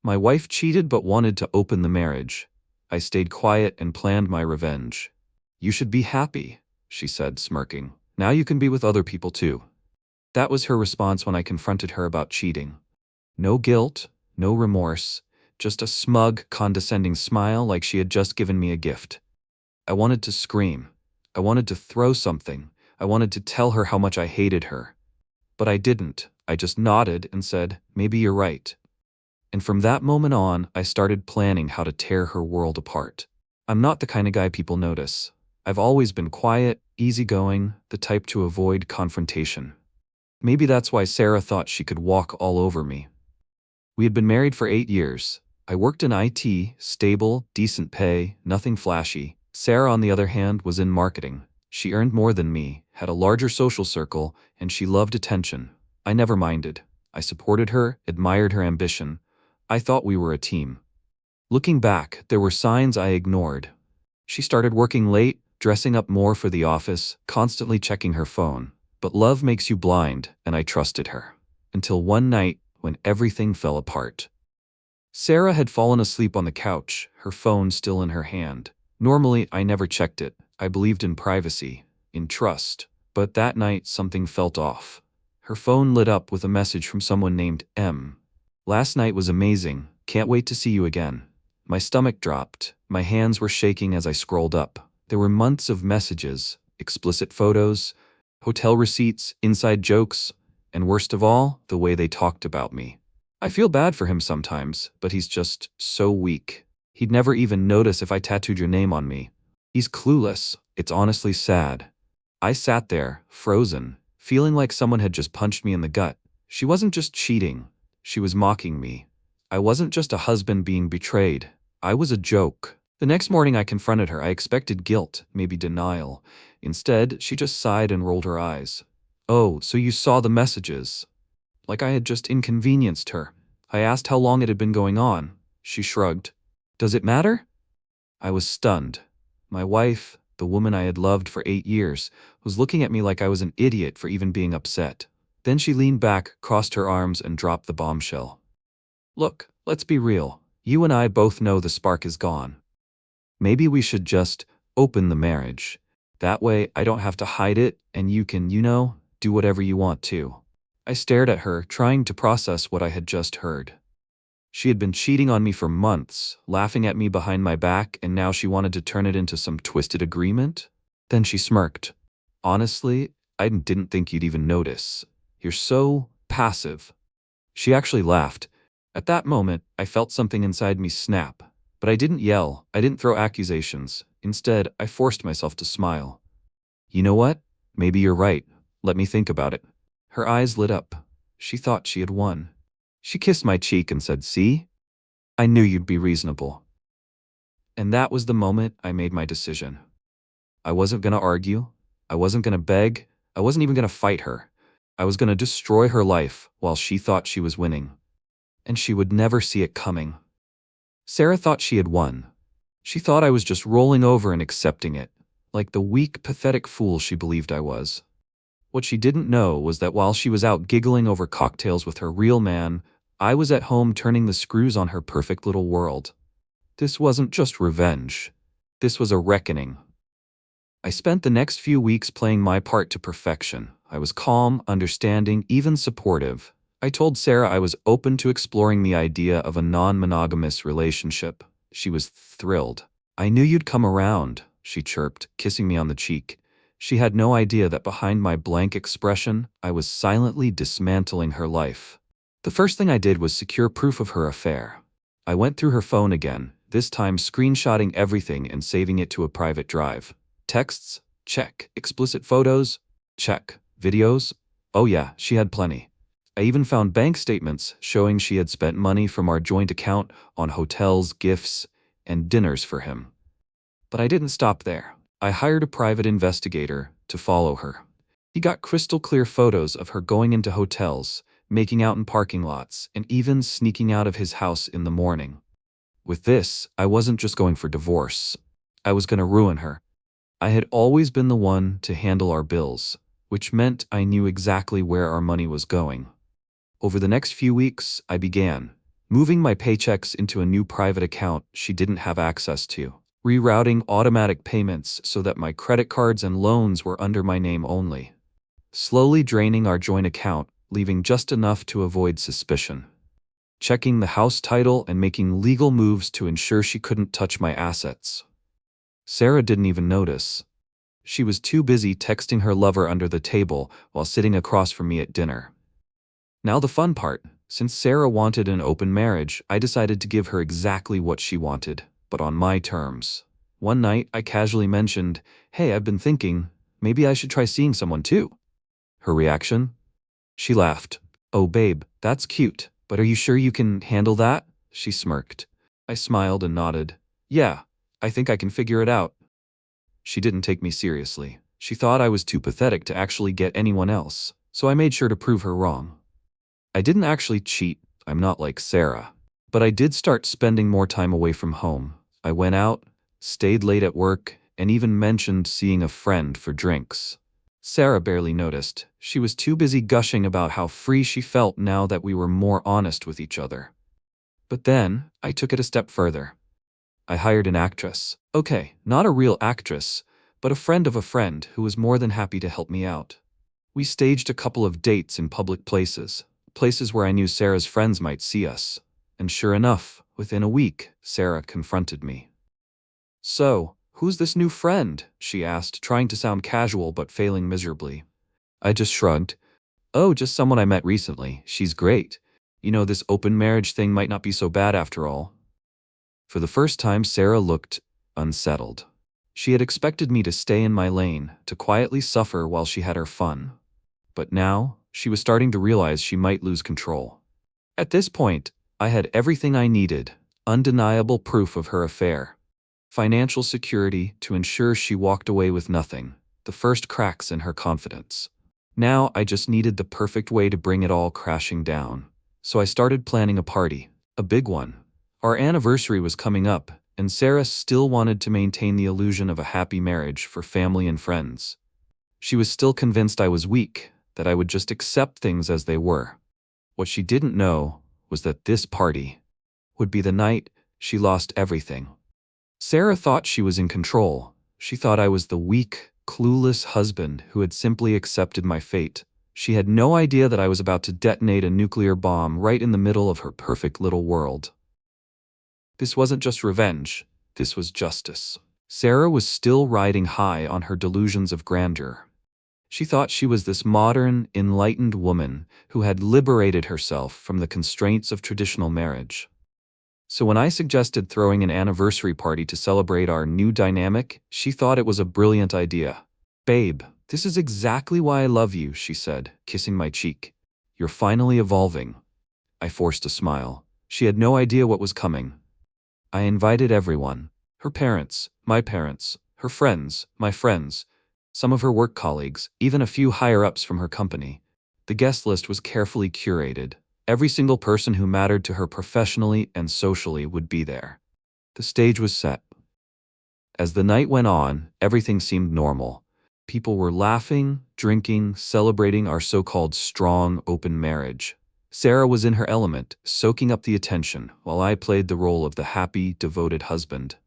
My wife cheated but wanted to open the marriage. I stayed quiet and planned my revenge. You should be happy, she said, smirking. Now you can be with other people too. That was her response when I confronted her about cheating. No guilt, no remorse, just a smug, condescending smile like she had just given me a gift. I wanted to scream. I wanted to throw something. I wanted to tell her how much I hated her. But I didn't. I just nodded and said, maybe you're right. And from that moment on, I started planning how to tear her world apart. I'm not the kind of guy people notice. I've always been quiet, easygoing, the type to avoid confrontation. Maybe that's why Sarah thought she could walk all over me. We had been married for 8 years. I worked in IT, stable, decent pay, nothing flashy. Sarah, on the other hand, was in marketing. She earned more than me, had a larger social circle, and she loved attention. I never minded. I supported her, admired her ambition. I thought we were a team. Looking back, there were signs I ignored. She started working late, dressing up more for the office, constantly checking her phone. But love makes you blind, and I trusted her. Until one night, when everything fell apart. Sarah had fallen asleep on the couch, her phone still in her hand. Normally, I never checked it. I believed in privacy, in trust. But that night, something felt off. Her phone lit up with a message from someone named M. Last night was amazing. Can't wait to see you again. My stomach dropped. My hands were shaking as I scrolled up. There were months of messages, explicit photos, hotel receipts, inside jokes, and worst of all, the way they talked about me. I feel bad for him sometimes, but he's just so weak. He'd never even notice if I tattooed your name on me. He's clueless. It's honestly sad. I sat there, frozen, feeling like someone had just punched me in the gut. She wasn't just cheating. She was mocking me. I wasn't just a husband being betrayed. I was a joke. The next morning I confronted her. I expected guilt, maybe denial. Instead, she just sighed and rolled her eyes. Oh, so you saw the messages. Like I had just inconvenienced her. I asked how long it had been going on. She shrugged. Does it matter? I was stunned. My wife, the woman I had loved for 8 years, was looking at me like I was an idiot for even being upset. Then she leaned back, crossed her arms, and dropped the bombshell. Look, let's be real. You and I both know the spark is gone. Maybe we should just open the marriage. That way I don't have to hide it, and you can, do whatever you want to. I stared at her, trying to process what I had just heard. She had been cheating on me for months, laughing at me behind my back, and now she wanted to turn it into some twisted agreement? Then she smirked. Honestly, I didn't think you'd even notice. You're so passive. She actually laughed. At that moment, I felt something inside me snap. But I didn't yell. I didn't throw accusations. Instead, I forced myself to smile. You know what? Maybe you're right. Let me think about it. Her eyes lit up. She thought she had won. She kissed my cheek and said, "See? I knew you'd be reasonable." And that was the moment I made my decision. I wasn't going to argue. I wasn't going to beg. I wasn't even going to fight her. I was going to destroy her life while she thought she was winning. And she would never see it coming. Sarah thought she had won. She thought I was just rolling over and accepting it, like the weak, pathetic fool she believed I was. What she didn't know was that while she was out giggling over cocktails with her real man, I was at home turning the screws on her perfect little world. This wasn't just revenge. This was a reckoning. I spent the next few weeks playing my part to perfection. I was calm, understanding, even supportive. I told Sarah I was open to exploring the idea of a non-monogamous relationship. She was thrilled. "I knew you'd come around," she chirped, kissing me on the cheek. She had no idea that behind my blank expression, I was silently dismantling her life. The first thing I did was secure proof of her affair. I went through her phone again, this time screenshotting everything and saving it to a private drive. Texts? Check. Explicit photos? Check. Videos? Oh yeah, she had plenty. I even found bank statements showing she had spent money from our joint account on hotels, gifts, and dinners for him. But I didn't stop there. I hired a private investigator to follow her. He got crystal clear photos of her going into hotels, making out in parking lots, and even sneaking out of his house in the morning. With this, I wasn't just going for divorce. I was going to ruin her. I had always been the one to handle our bills, which meant I knew exactly where our money was going. Over the next few weeks, I began, moving my paychecks into a new private account she didn't have access to, rerouting automatic payments so that my credit cards and loans were under my name only, slowly draining our joint account, leaving just enough to avoid suspicion, checking the house title and making legal moves to ensure she couldn't touch my assets. Sarah didn't even notice. She was too busy texting her lover under the table while sitting across from me at dinner. Now the fun part. Since Sarah wanted an open marriage, I decided to give her exactly what she wanted, but on my terms. One night, I casually mentioned, "Hey, I've been thinking, maybe I should try seeing someone too." Her reaction? She laughed. "Oh babe, that's cute, but are you sure you can handle that?" She smirked. I smiled and nodded. "Yeah, I think I can figure it out." She didn't take me seriously. She thought I was too pathetic to actually get anyone else, so I made sure to prove her wrong. I didn't actually cheat, I'm not like Sarah. But I did start spending more time away from home. I went out, stayed late at work, and even mentioned seeing a friend for drinks. Sarah barely noticed. She was too busy gushing about how free she felt now that we were more honest with each other. But then, I took it a step further. I hired an actress. Okay, not a real actress, but a friend of a friend who was more than happy to help me out. We staged a couple of dates in public places where I knew Sarah's friends might see us. And sure enough, within a week, Sarah confronted me. "So, who's this new friend?" she asked, trying to sound casual but failing miserably. I just shrugged. "Oh, just someone I met recently. She's great. You know, this open marriage thing might not be so bad after all." For the first time, Sarah looked unsettled. She had expected me to stay in my lane, to quietly suffer while she had her fun. But now, she was starting to realize she might lose control. At this point, I had everything I needed, undeniable proof of her affair, financial security to ensure she walked away with nothing, the first cracks in her confidence. Now I just needed the perfect way to bring it all crashing down. So I started planning a party, a big one. Our anniversary was coming up, and Sarah still wanted to maintain the illusion of a happy marriage for family and friends. She was still convinced I was weak, that I would just accept things as they were. What she didn't know was that this party would be the night she lost everything. Sarah thought she was in control. She thought I was the weak, clueless husband who had simply accepted my fate. She had no idea that I was about to detonate a nuclear bomb right in the middle of her perfect little world. This wasn't just revenge, this was justice. Sarah was still riding high on her delusions of grandeur. She thought she was this modern, enlightened woman who had liberated herself from the constraints of traditional marriage. So when I suggested throwing an anniversary party to celebrate our new dynamic, she thought it was a brilliant idea. "Babe, this is exactly why I love you," she said, kissing my cheek. "You're finally evolving." I forced a smile. She had no idea what was coming. I invited everyone. Her parents, her friends, my friends, some of her work colleagues, even a few higher-ups from her company. The guest list was carefully curated. Every single person who mattered to her professionally and socially would be there. The stage was set. As the night went on, everything seemed normal. People were laughing, drinking, celebrating our so-called strong, open marriage. Sarah was in her element, soaking up the attention, while I played the role of the happy, devoted husband.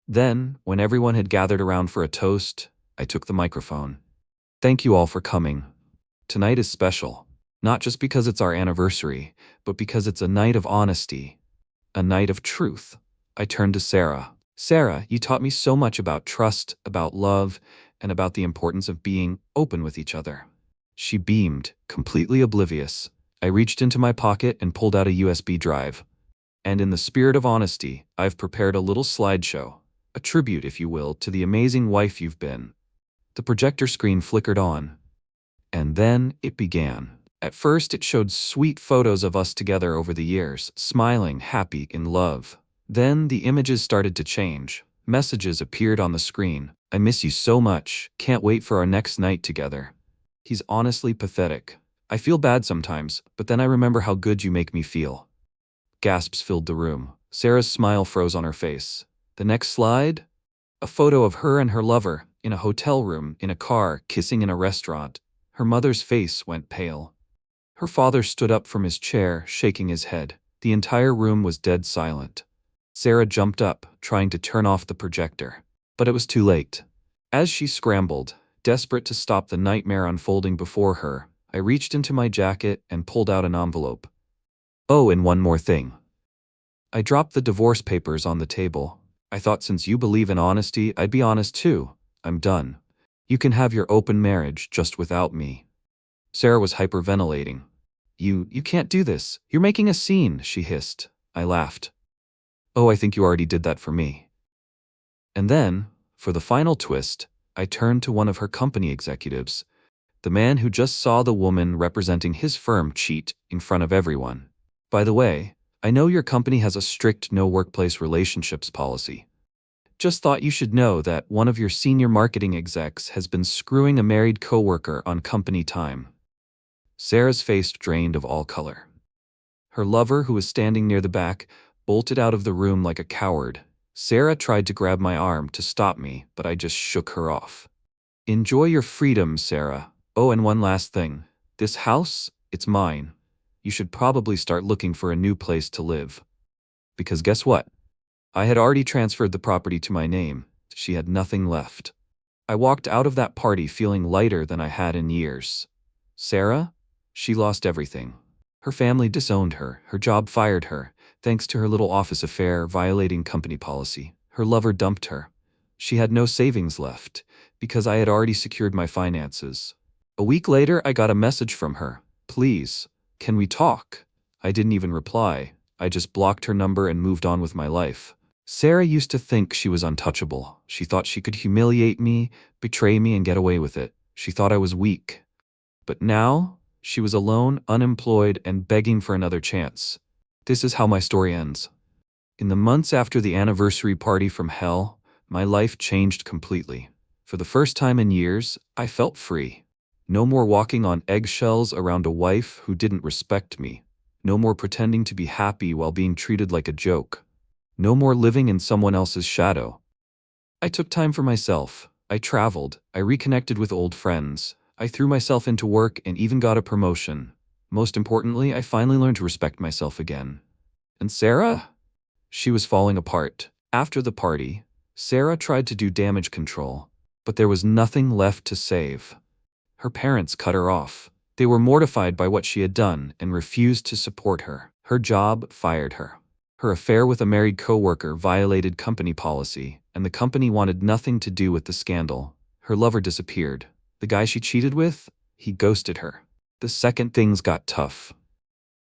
Then, when everyone had gathered around for a toast, I took the microphone. "Thank you all for coming. Tonight is special, not just because it's our anniversary, but because it's a night of honesty, a night of truth." I turned to Sarah. "Sarah, you taught me so much about trust, about love, and about the importance of being open with each other." She beamed, completely oblivious. I reached into my pocket and pulled out a USB drive. "And in the spirit of honesty, I've prepared a little slideshow, a tribute, if you will, to the amazing wife you've been." The projector screen flickered on. And then it began. At first, it showed sweet photos of us together over the years, smiling, happy, in love. Then the images started to change. Messages appeared on the screen. "I miss you so much. Can't wait for our next night together. He's honestly pathetic. I feel bad sometimes, but then I remember how good you make me feel." Gasps filled the room. Sarah's smile froze on her face. The next slide? A photo of her and her lover, in a hotel room, in a car, kissing in a restaurant. Her mother's face went pale. Her father stood up from his chair, shaking his head. The entire room was dead silent. Sarah jumped up, trying to turn off the projector. But it was too late. As she scrambled, desperate to stop the nightmare unfolding before her, I reached into my jacket and pulled out an envelope. Oh, and one more thing. I dropped the divorce papers on the table. I thought since you believe in honesty, I'd be honest too. I'm done. You can have your open marriage just without me. Sarah was hyperventilating. You can't do this. You're making a scene, she hissed. I laughed. Oh, I think you already did that for me. And then, for the final twist, I turned to one of her company executives, the man who just saw the woman representing his firm cheat in front of everyone. By the way, I know your company has a strict no workplace relationships policy. Just thought you should know that one of your senior marketing execs has been screwing a married coworker on company time. Sarah's face drained of all color. Her lover, who was standing near the back, bolted out of the room like a coward. Sarah tried to grab my arm to stop me, but I just shook her off. Enjoy your freedom, Sarah. Oh, and one last thing. This house, it's mine. You should probably start looking for a new place to live. Because guess what? I had already transferred the property to my name. She had nothing left. I walked out of that party feeling lighter than I had in years. Sarah? She lost everything. Her family disowned her. Her job fired her, thanks to her little office affair violating company policy. Her lover dumped her. She had no savings left, because I had already secured my finances. A week later, I got a message from her. Please, can we talk? I didn't even reply. I just blocked her number and moved on with my life. Sarah used to think she was untouchable. She thought she could humiliate me, betray me, and get away with it. She thought I was weak. But now, she was alone, unemployed, and begging for another chance. This is how my story ends. In the months after the anniversary party from hell, my life changed completely. For the first time in years, I felt free. No more walking on eggshells around a wife who didn't respect me. No more pretending to be happy while being treated like a joke. No more living in someone else's shadow. I took time for myself. I traveled. I reconnected with old friends. I threw myself into work and even got a promotion. Most importantly, I finally learned to respect myself again. And Sarah? She was falling apart. After the party, Sarah tried to do damage control, but there was nothing left to save. Her parents cut her off. They were mortified by what she had done and refused to support her. Her job fired her. Her affair with a married coworker violated company policy, and the company wanted nothing to do with the scandal. Her lover disappeared. The guy she cheated with, he ghosted her. The second things got tough.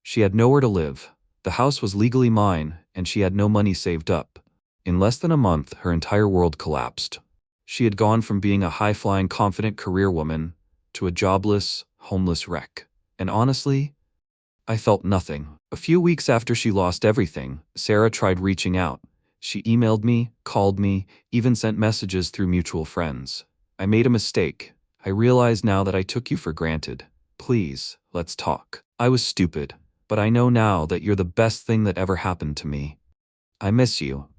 She had nowhere to live. The house was legally mine, and she had no money saved up. In less than a month, her entire world collapsed. She had gone from being a high-flying, confident career woman to a jobless, homeless wreck. And honestly, I felt nothing. A few weeks after she lost everything, Sarah tried reaching out. She emailed me, called me, even sent messages through mutual friends. I made a mistake. I realize now that I took you for granted. Please, let's talk. I was stupid, but I know now that you're the best thing that ever happened to me. I miss you.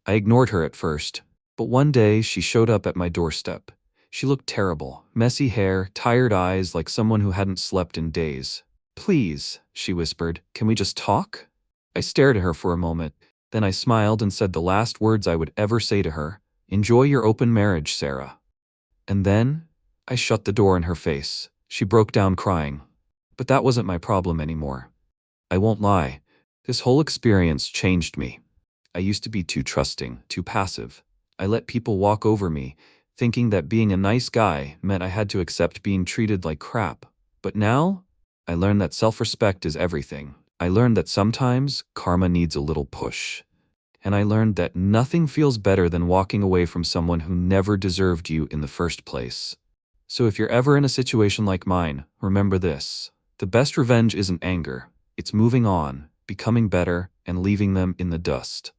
I ignored her at first, but one day she showed up at my doorstep. She looked terrible, messy hair, tired eyes, like someone who hadn't slept in days. Please, she whispered, can we just talk? I stared at her for a moment, then I smiled and said the last words I would ever say to her. Enjoy your open marriage, Sarah. And then, I shut the door in her face. She broke down crying. But that wasn't my problem anymore. I won't lie. This whole experience changed me. I used to be too trusting, too passive. I let people walk over me, thinking that being a nice guy meant I had to accept being treated like crap. But now, I learned that self-respect is everything. I learned that sometimes karma needs a little push. And I learned that nothing feels better than walking away from someone who never deserved you in the first place. So if you're ever in a situation like mine, remember this. The best revenge isn't anger. It's moving on, becoming better, and leaving them in the dust.